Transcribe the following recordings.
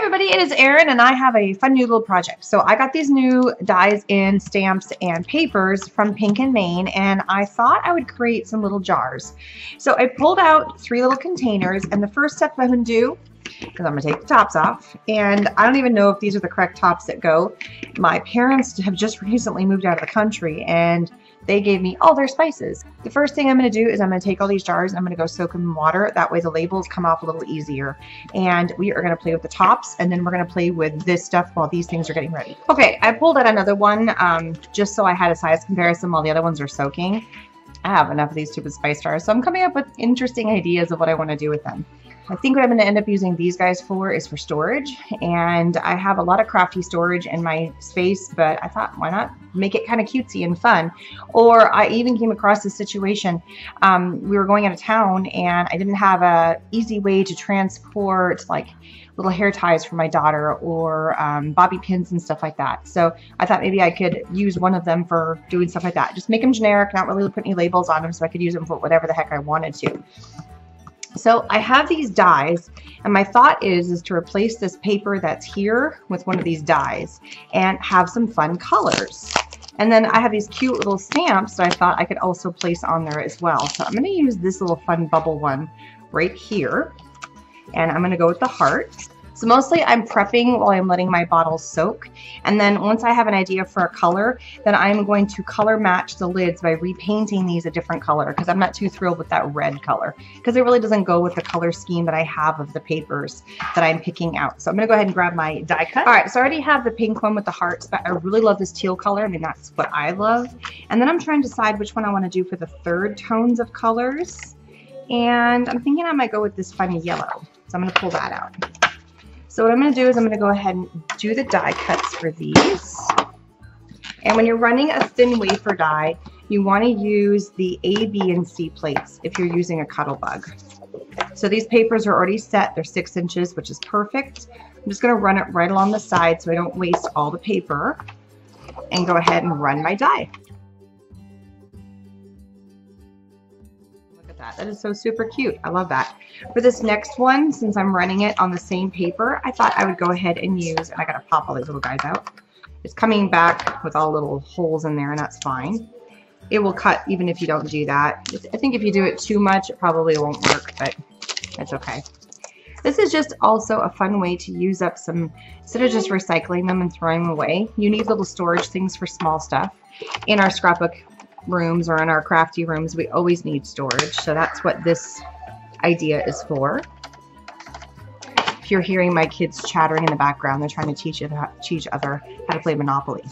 everybody, it is Erin and I have a fun new little project. So I got these new dies in stamps and papers from Pink and Main, and I thought I would create some little jars. So I pulled out 3 little containers, and the first step I'm going to do is I'm going to take the tops off, and I don't even know if these are the correct tops that go. My parents have just recently moved out of the country and they gave me all their spices. The first thing I'm going to do is I'm going to take all these jars and I'm going to go soak them in water. That way the labels come off a little easier. And we are going to play with the tops, and then we're going to play with this stuff while these things are getting ready. Okay, I pulled out another one just so I had a size comparison while the other ones are soaking. I have enough of these stupid spice jars, so I'm coming up with interesting ideas of what I want to do with them. I think what I'm going to end up using these guys for is for storage, and I have a lot of crafty storage in my space, but I thought, why not make it kind of cutesy and fun? Or I even came across this situation. We were going out of town and I didn't have a easy way to transport like little hair ties for my daughter or bobby pins and stuff like that. So I thought maybe I could use one of them for doing stuff like that. Just make them generic, not really put any labels on them, so I could use them for whatever the heck I wanted to. So I have these dies, and my thought is to replace this paper that's here with one of these dies and have some fun colors. And then I have these cute little stamps that I thought I could also place on there as well. So I'm going to use this little fun bubble one right here, and I'm going to go with the heart. So mostly I'm prepping while I'm letting my bottles soak, and then once I have an idea for a color, then I'm going to color match the lids by repainting these a different color, because I'm not too thrilled with that red color because it really doesn't go with the color scheme that I have of the papers that I'm picking out. So I'm going to go ahead and grab my die cut. All right, so I already have the pink one with the hearts, but I really love this teal color. I mean, that's what I love. And then I'm trying to decide which one I want to do for the third tones of colors, and I'm thinking I might go with this funny yellow. So I'm going to pull that out. So what I'm going to do is I'm going to go ahead and do the die cuts for these. And when you're running a thin wafer die, you want to use the A, B, and C plates if you're using a Cuttlebug. So these papers are already set. They're 6 inches, which is perfect. I'm just going to run it right along the side so I don't waste all the paper, and go ahead and run my die. That is so super cute. I love that. For this next one, since I'm running it on the same paper, I thought I would go ahead and use, and I gotta pop all these little guys out. It's coming back with all little holes in there, and that's fine. It will cut even if you don't do that. I think if you do it too much, it probably won't work, but it's okay. This is just also a fun way to use up some, instead of just recycling them and throwing them away, you need little storage things for small stuff. In our scrapbook rooms or in our crafty rooms, we always need storage, so that's what this idea is for. If you're hearing my kids chattering in the background, they're trying to teach each other how to play Monopoly.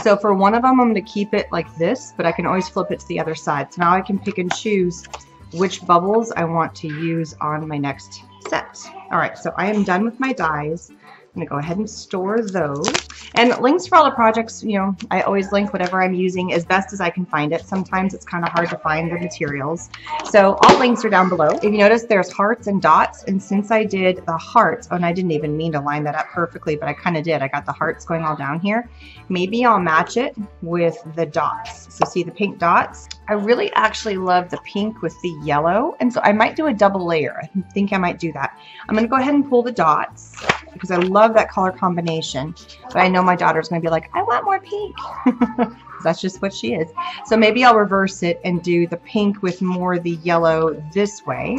So for one of them, I'm going to keep it like this, but I can always flip it to the other side. So now I can pick and choose which bubbles I want to use on my next set. All right, so I am done with my dies. I'm going to go ahead and store those. And links for all the projects, you know, I always link whatever I'm using as best as I can find it. Sometimes it's kind of hard to find the materials. So all links are down below. If you notice, there's hearts and dots. And since I did the hearts, oh, and I didn't even mean to line that up perfectly, but I kind of did. I got the hearts going all down here. Maybe I'll match it with the dots. So see the pink dots? I really actually love the pink with the yellow. And so I might do a double layer. I think I might do that. I'm going to go ahead and pull the dots because I love that color combination. But I know my daughter's going to be like, I want more pink. That's just what she is. So maybe I'll reverse it and do the pink with more the yellow this way.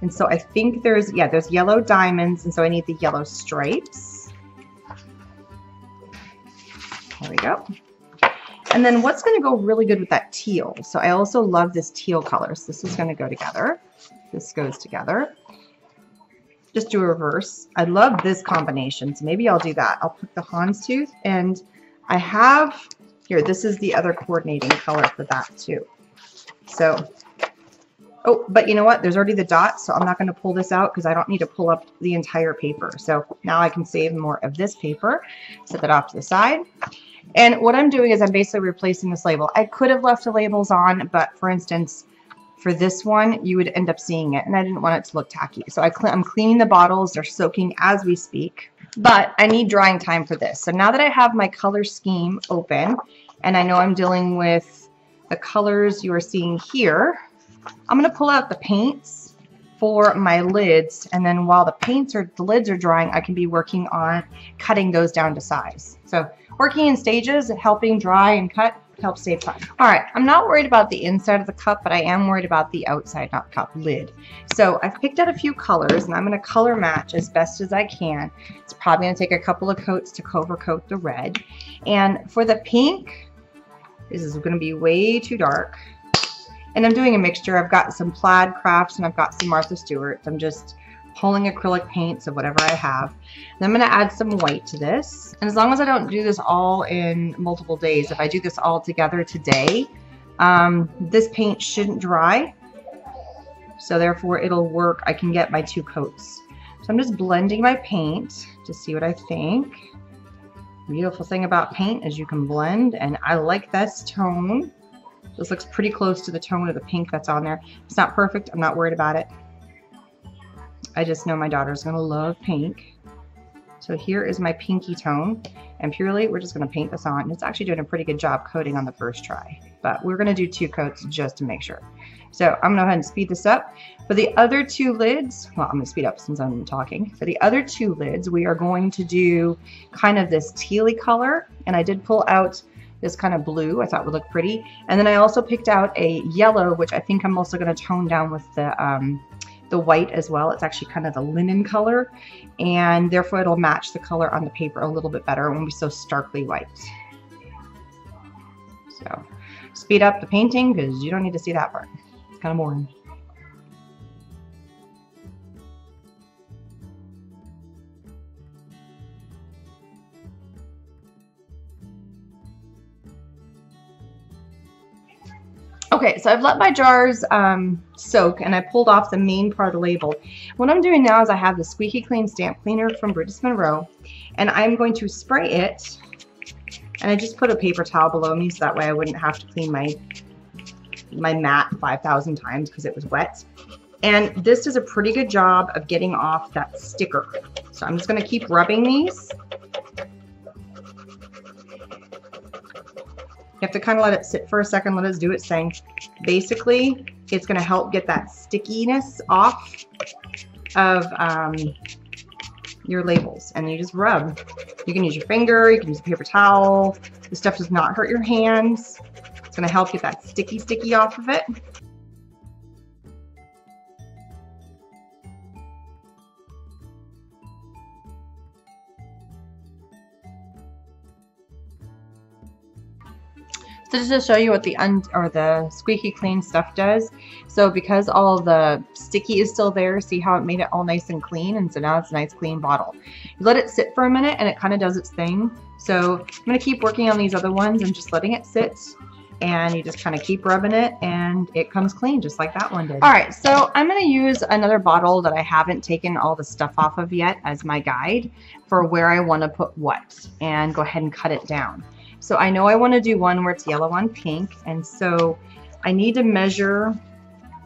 And so I think there's yellow diamonds, and so I need the yellow stripes. There we go. And then what's going to go really good with that teal? So I also love this teal color. So this is going to go together. This goes together. Just do a reverse. I love this combination, so maybe I'll do that. I'll put the houndstooth, and I have here, this is the other coordinating color for that too. So, oh, but you know what? There's already the dots, so I'm not going to pull this out because I don't need to pull up the entire paper. So now I can save more of this paper, set that off to the side. And what I'm doing is I'm basically replacing this label. I could have left the labels on, but for instance, for this one, you would end up seeing it, and I didn't want it to look tacky. So I'm cleaning the bottles. They're soaking as we speak, but I need drying time for this. So now that I have my color scheme open, and I know I'm dealing with the colors you are seeing here, I'm going to pull out the paints for my lids, and then while the lids are drying, I can be working on cutting those down to size. So working in stages, helping dry and cut helps save time. All right, I'm not worried about the inside of the cup, but I am worried about the outside, not cup, lid. So I've picked out a few colors, and I'm going to color match as best as I can. It's probably going to take a couple of coats to overcoat the red. And for the pink, this is going to be way too dark. And I'm doing a mixture. I've got some Plaid Crafts and I've got some Martha Stewart's. I'm just pulling acrylic paints of whatever I have. And I'm going to add some white to this. And as long as I don't do this all in multiple days, if I do this all together today, this paint shouldn't dry. So therefore it'll work. I can get my 2 coats. So I'm just blending my paint to see what I think. Beautiful thing about paint is you can blend, and I like this tone. This looks pretty close to the tone of the pink that's on there. It's not perfect. I'm not worried about it. I just know my daughter's going to love pink. So here is my pinky tone. And purely, we're just going to paint this on. It's actually doing a pretty good job coating on the first try. But we're going to do 2 coats just to make sure. So I'm going to go ahead and speed this up. For the other 2 lids, well, I'm going to speed up since I'm talking. For the other 2 lids, we are going to do kind of this tealy color. And I did pull out this kind of blue I thought would look pretty. And then I also picked out a yellow, which I think I'm also going to tone down with the white as well. It's actually kind of the linen color, and therefore it'll match the color on the paper a little bit better. It won't be so starkly white. So speed up the painting because you don't need to see that part. It's kind of boring. Okay, so I've let my jars soak, and I pulled off the main part of the label. What I'm doing now is I have the Squeaky Clean stamp cleaner from Brutus Monroe, and I'm going to spray it, and I just put a paper towel below me so that way I wouldn't have to clean my mat 5,000 times because it was wet. And this does a pretty good job of getting off that sticker. So I'm just going to keep rubbing these. You have to kind of let it sit for a second, let it do its thing. Basically, it's going to help get that stickiness off of your labels. And you just rub. You can use your finger, you can use a paper towel. This stuff does not hurt your hands. It's going to help get that sticky off of it. So just to show you what the Squeaky Clean stuff does. So because all the sticky is still there, see how it made it all nice and clean, and so now it's a nice clean bottle. You let it sit for a minute and it kind of does its thing. So I'm going to keep working on these other ones and just letting it sit, and you just kind of keep rubbing it and it comes clean just like that one did. Alright, so I'm going to use another bottle that I haven't taken all the stuff off of yet as my guide for where I want to put what, and go ahead and cut it down. So I know I want to do one where it's yellow on pink, and so I need to measure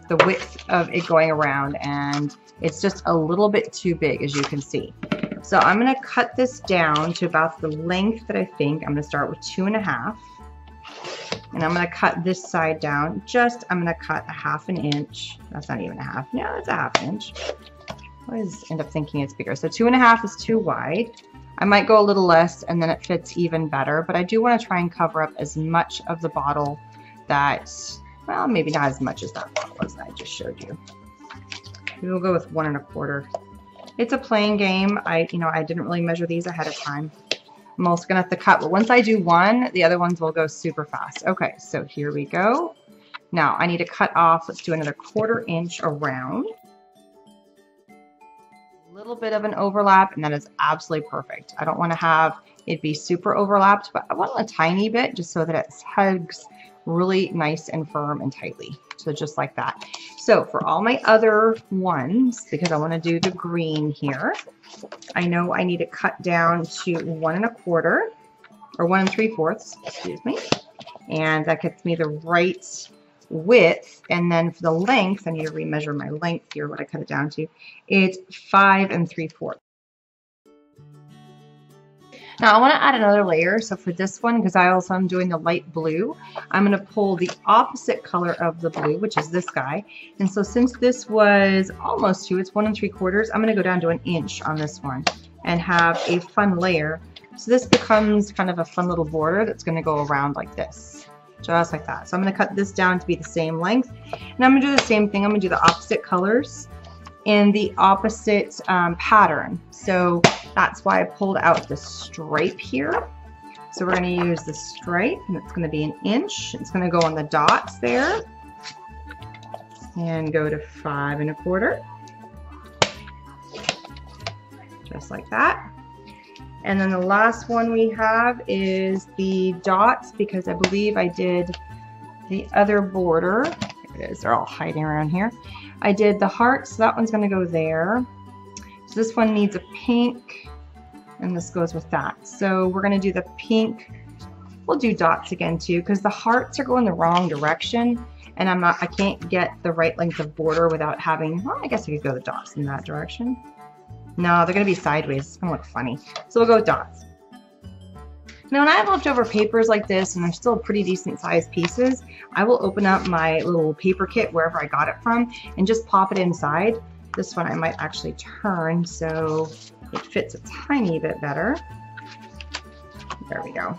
the width of it going around, and it's just a little bit too big, as you can see. So I'm going to cut this down to about the length that I think. I'm going to start with 2.5, and I'm going to cut this side down. I'm going to cut a 1/2 inch. That's not even a half. Yeah, that's a 1/2 inch. I always end up thinking it's bigger. So 2.5 is too wide. I might go a little less and then it fits even better, but I do want to try and cover up as much of the bottle that, well, maybe not as much as that bottle was that I just showed you. We will go with 1.25. It's a playing game. I didn't really measure these ahead of time. I'm also gonna have to cut, but once I do one, the other ones will go super fast. Okay, so here we go. Now I need to cut off, let's do another 1/4 inch around. Little bit of an overlap, and that is absolutely perfect. I don't want to have it be super overlapped, but I want a tiny bit just so that it hugs really nice and firm and tightly. So just like that. So for all my other ones, because I want to do the green here, I know I need to cut down to 1.25 or 1 3/4, excuse me, and that gets me the right width. And then for the length, I need to remeasure my length here, what I cut it down to. It's 5 3/4. Now I want to add another layer. So for this one, because I also am doing the light blue, I'm going to pull the opposite color of the blue, which is this guy. And so since this was almost 2, it's 1 3/4, I'm going to go down to 1 inch on this one and have a fun layer. So this becomes kind of a fun little border that's going to go around like this, just like that. So I'm going to cut this down to be the same length. And I'm going to do the same thing. I'm going to do the opposite colors in the opposite pattern. So that's why I pulled out the stripe here. So we're going to use the stripe, and it's going to be 1 inch. It's going to go on the dots there and go to 5 1/4, just like that. And then the last one we have is the dots, because I believe I did the other border. There it is, they're all hiding around here. I did the heart, so that one's going to go there. So this one needs a pink, and this goes with that. So we're going to do the pink. We'll do dots again too, because the hearts are going the wrong direction, and I can't get the right length of border without having, well, I guess I could go the dots in that direction. No, they're going to be sideways. It's going to look funny. So we'll go with dots. Now when I have leftover papers like this, and they're still pretty decent sized pieces, I will open up my little paper kit wherever I got it from and just pop it inside. This one I might actually turn so it fits a tiny bit better. There we go.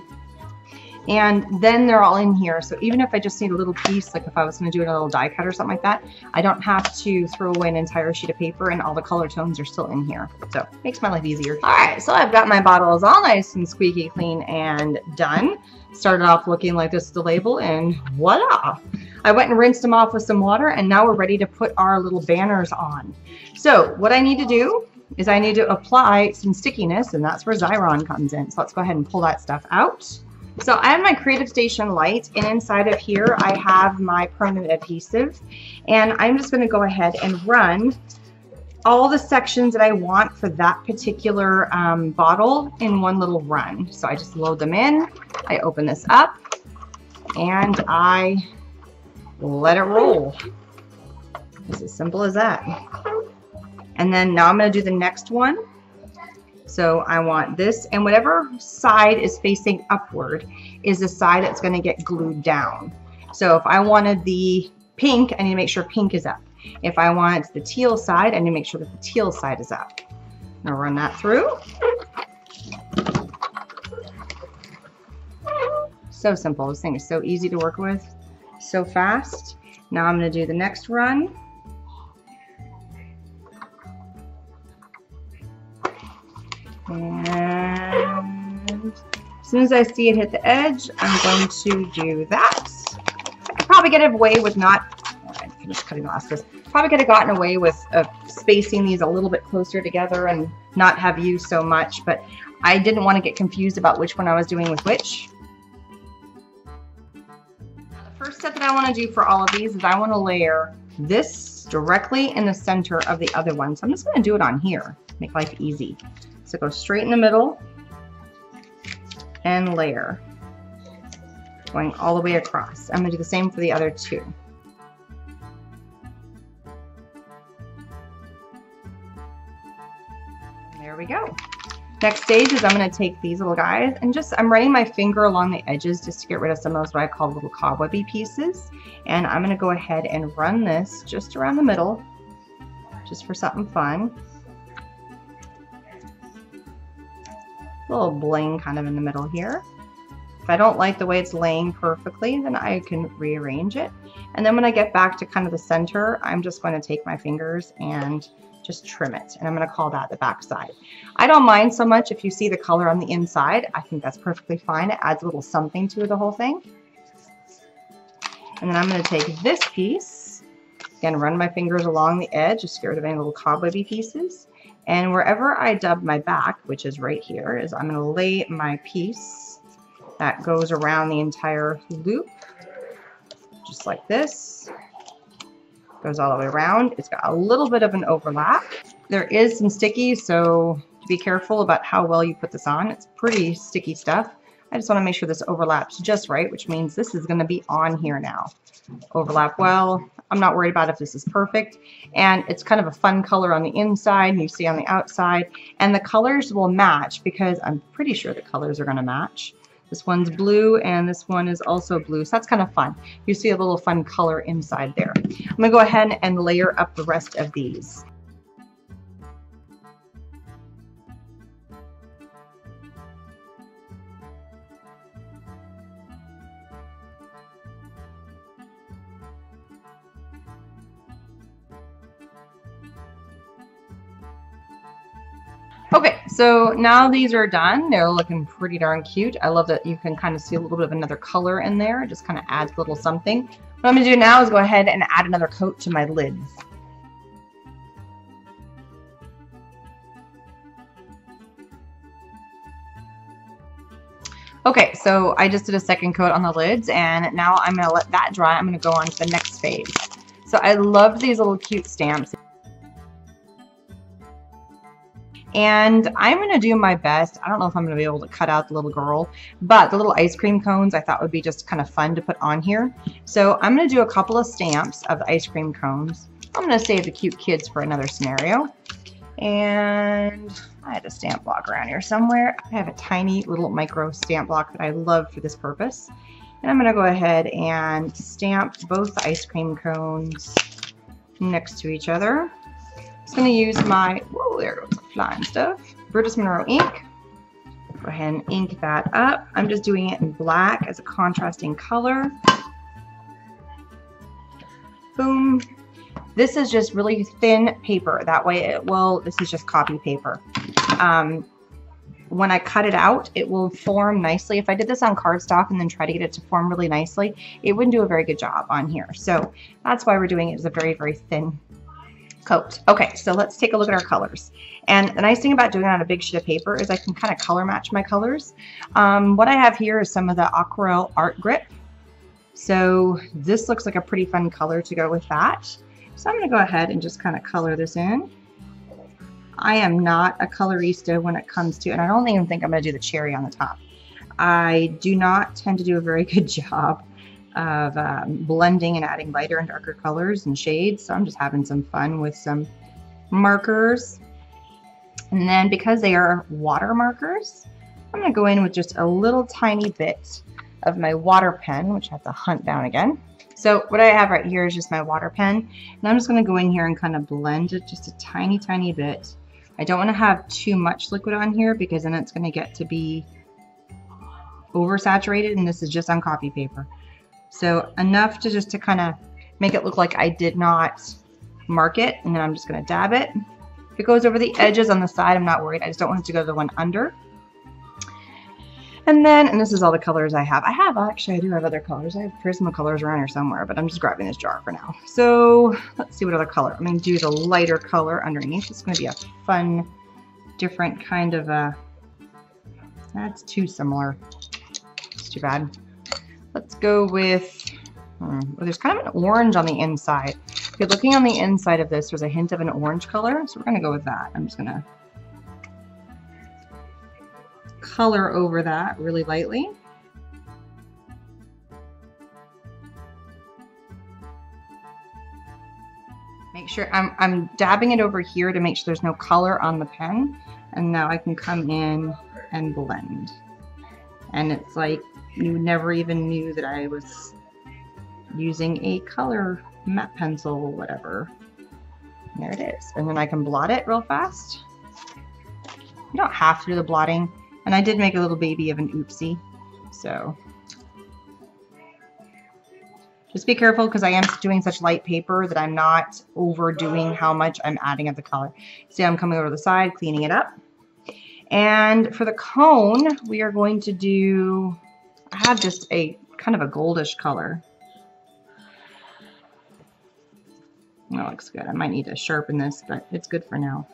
And then they're all in here. So even if I just need a little piece, like if I was going to do a little die cut or something like that, I don't have to throw away an entire sheet of paper, and all the color tones are still in here. So it makes my life easier. All right, so I've got my bottles all nice and squeaky clean and done. Started off looking like this is the label, and voila! I went and rinsed them off with some water, and now we're ready to put our little banners on. So what I need to do is I need to apply some stickiness, and that's where Xyron comes in. So let's go ahead and pull that stuff out. So I have my Creative Station light, and inside of here I have my permanent adhesive, and I'm just going to go ahead and run all the sections that I want for that particular bottle in one little run. So I just load them in, I open this up, and I let it roll. It's as simple as that. And then now I'm going to do the next one. So I want this, and whatever side is facing upward is the side that's going to get glued down. So if I wanted the pink, I need to make sure pink is up. If I want the teal side, I need to make sure that the teal side is up. I'll run that through. So simple. This thing is so easy to work with, so fast. Now I'm going to do the next run. And as soon as I see it hit the edge, I'm going to do that. I probably get away with not, I finished cutting the last piece. Probably could have gotten away with spacing these a little bit closer together and not have used so much, but I didn't want to get confused about which one I was doing with which. Now, the first step that I want to do for all of these is I want to layer this directly in the center of the other one. So I'm just going to do it on here, make life easy. So go straight in the middle and layer, going all the way across. I'm going to do the same for the other two. There we go. Next stage is I'm going to take these little guys and I'm running my finger along the edges just to get rid of some of those what I call little cobwebby pieces. And I'm going to go ahead and run this just around the middle, just for something fun. A little bling kind of in the middle here. If I don't like the way it's laying perfectly, then I can rearrange it. And then when I get back to kind of the center, I'm just going to take my fingers and just trim it. And I'm going to call that the back side. I don't mind so much if you see the color on the inside. I think that's perfectly fine. It adds a little something to the whole thing. And then I'm going to take this piece, again, run my fingers along the edge, just get rid of any little cobwebby pieces. And wherever I dub my back, which is right here, is I'm going to lay my piece that goes around the entire loop, just like this. Goes all the way around. It's got a little bit of an overlap. There is some sticky, so be careful about how well you put this on. It's pretty sticky stuff. I just want to make sure this overlaps just right, which means this is going to be on here now. Overlap well. I'm not worried about if this is perfect. And it's kind of a fun color on the inside and you see on the outside. And the colors will match because I'm pretty sure the colors are going to match. This one's blue and this one is also blue. So that's kind of fun. You see a little fun color inside there. I'm going to go ahead and layer up the rest of these. Okay, so now these are done. They're looking pretty darn cute. I love that you can kind of see a little bit of another color in there. It just kind of adds a little something. What I'm going to do now is go ahead and add another coat to my lids. Okay, so I just did a second coat on the lids and now I'm going to let that dry. I'm going to go on to the next phase. So I love these little cute stamps. And I'm going to do my best. I don't know if I'm going to be able to cut out the little girl, but the little ice cream cones I thought would be just kind of fun to put on here. So I'm going to do a couple of stamps of the ice cream cones. I'm going to save the cute kids for another scenario. And I had a stamp block around here somewhere. I have a tiny little micro stamp block that I love for this purpose. And I'm going to go ahead and stamp both the ice cream cones next to each other. I'm going to use my, whoa, there goes the flying stuff, Brutus Monroe ink. Go ahead and ink that up. I'm just doing it in black as a contrasting color. Boom. This is just really thin paper. That way it will, this is just copy paper. When I cut it out, it will form nicely. If I did this on cardstock and then try to get it to form really nicely, it wouldn't do a very good job on here. So that's why we're doing it as a very, very thin coat. Okay, so let's take a look at our colors. And the nice thing about doing it on a big sheet of paper is I can kind of color match my colors. What I have here is some of the Aquarelle Art Grip. So this looks like a pretty fun color to go with that. So I'm going to go ahead and just kind of color this in. I am not a colorista when it comes to, and I don't even think I'm going to do the cherry on the top. I do not tend to do a very good job of blending and adding lighter and darker colors and shades. So I'm just having some fun with some markers. And then because they are water markers, I'm going to go in with just a little tiny bit of my water pen, which I have to hunt down again. So what I have right here is just my water pen. And I'm just going to go in here and kind of blend it just a tiny, tiny bit. I don't want to have too much liquid on here because then it's going to get to be oversaturated, and this is just on copy paper. So enough to just to kind of make it look like I did not mark it, and then I'm just going to dab it. If it goes over the edges on the side, I'm not worried. I just don't want it to go to the one under. And then, and this is all the colors I have. Actually, I do have other colors. I have Prismacolors around here somewhere, but I'm just grabbing this jar for now. So let's see what other color. I'm going to do the lighter color underneath. It's going to be a fun, different kind of a, that's too similar. It's too bad. Let's go with, well, there's kind of an orange on the inside. If you're looking on the inside of this, there's a hint of an orange color. So we're going to go with that. I'm just going to color over that really lightly. Make sure I'm dabbing it over here to make sure there's no color on the pen. And now I can come in and blend. And it's like you never even knew that I was using a color matte pencil or whatever. And there it is. And then I can blot it real fast. You don't have to do the blotting. And I did make a little baby of an oopsie. So just be careful because I am doing such light paper that I'm not overdoing how much I'm adding of the color. See, I'm coming over the side, cleaning it up. And for the cone, we are going to do, I have just a kind of a goldish color. That looks good. I might need to sharpen this, but it's good for now.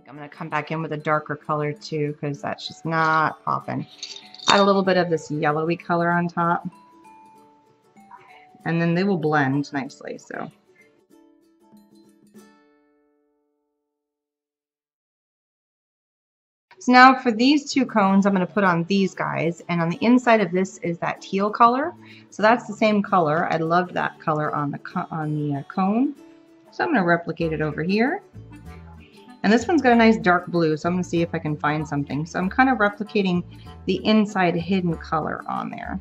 I'm going to come back in with a darker color too because that's just not popping. Add a little bit of this yellowy color on top. And then they will blend nicely. So So now for these two cones, I'm going to put on these guys, and on the inside of this is that teal color. So that's the same color. I loved that color on the cone. So I'm going to replicate it over here. And this one's got a nice dark blue, so I'm going to see if I can find something. So I'm kind of replicating the inside hidden color on there.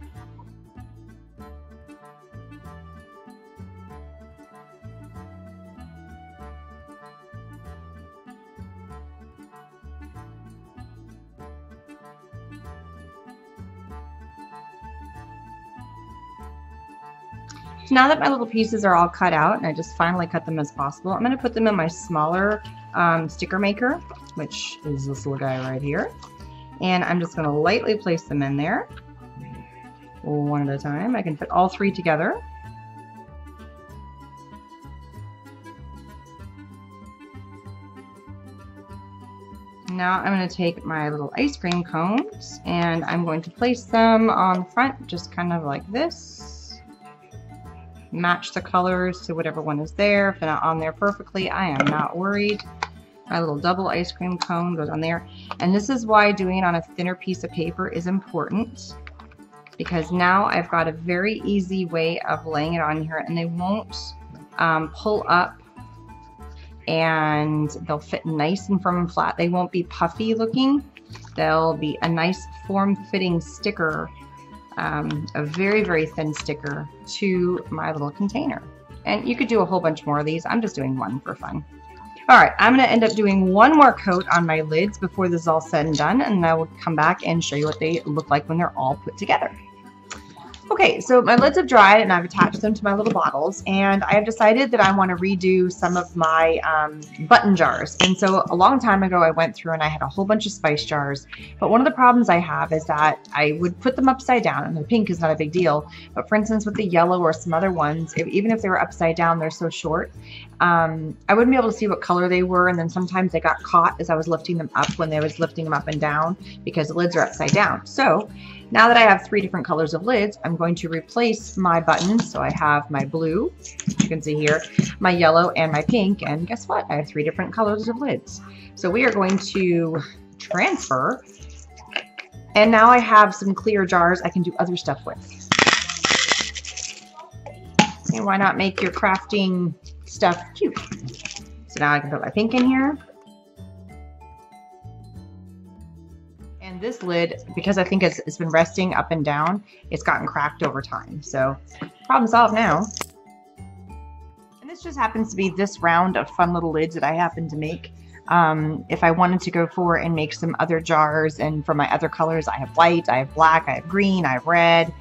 So now that my little pieces are all cut out, and I just finally cut them as possible, I'm going to put them in my smaller sticker maker, which is this little guy right here. And I'm just going to lightly place them in there, one at a time. I can fit all three together. Now I'm going to take my little ice cream cones, and I'm going to place them on the front, just kind of like this. Match the colors to whatever one is there. If they're not on there perfectly, I am not worried. My little double ice cream cone goes on there. And this is why doing it on a thinner piece of paper is important, because now I've got a very easy way of laying it on here, and they won't pull up, and they'll fit nice and firm and flat. They won't be puffy looking. They'll be a nice form-fitting sticker, a very, very thin sticker to my little container. And you could do a whole bunch more of these. I'm just doing one for fun. All right, I'm going to end up doing one more coat on my lids before this is all said and done, and I will come back and show you what they look like when they're all put together. Okay, so my lids have dried and I've attached them to my little bottles, and I have decided that I want to redo some of my button jars. And so a long time ago I went through and I had a whole bunch of spice jars, but one of the problems I have is that I would put them upside down, and the pink is not a big deal, but for instance with the yellow or some other ones, even if they were upside down, they're so short, I wouldn't be able to see what color they were, and then sometimes they got caught as I was lifting them up when I was lifting them up and down because the lids are upside down. So now that I have 3 different colors of lids, I'm going to replace my buttons. So I have my blue, you can see here, my yellow, and my pink, and guess what? I have 3 different colors of lids. So we are going to transfer, and now I have some clear jars I can do other stuff with. And why not make your crafting stuff cute? So now I can put my pink in here. And this lid, because I think it's been resting up and down, it's gotten cracked over time. So problem solved now. And this just happens to be this round of fun little lids that I happen to make. If I wanted to go for and make some other jars, and for my other colors, I have white, I have black, I have green, I have red.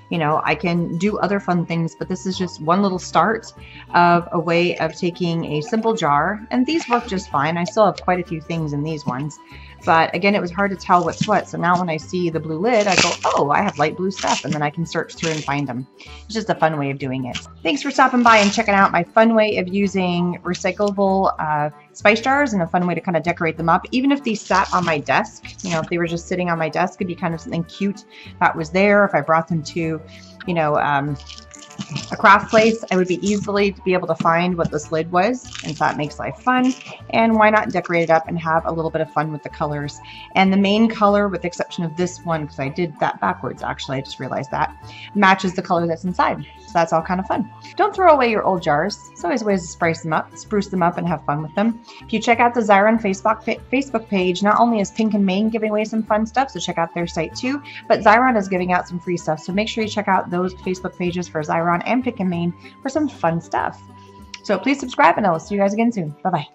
You know, I can do other fun things, but this is just one little start of a way of taking a simple jar, and these work just fine. I still have quite a few things in these ones, but again, it was hard to tell what's what. So now when I see the blue lid, I go, oh, I have light blue stuff, and then I can search through and find them. It's just a fun way of doing it. Thanks for stopping by and checking out my fun way of using recyclable spice jars, and a fun way to kind of decorate them up. Even if these sat on my desk, you know, if they were just sitting on my desk, it'd be kind of something cute that was there. If I brought them to, you know, a craft place, I would be easily to be able to find what this lid was, and so that makes life fun. And why not decorate it up and have a little bit of fun with the colors? And the main color, with the exception of this one, because I did that backwards actually, I just realized that, matches the color that's inside. So that's all kind of fun. Don't throw away your old jars. There's always ways to spruce them up and have fun with them. If you check out the Zyron Facebook page, not only is Pink and Maine giving away some fun stuff, so check out their site too, but Zyron is giving out some free stuff. So make sure you check out those Facebook pages for Zyron and Pink and Maine for some fun stuff. So please subscribe, and I will see you guys again soon. Bye-bye.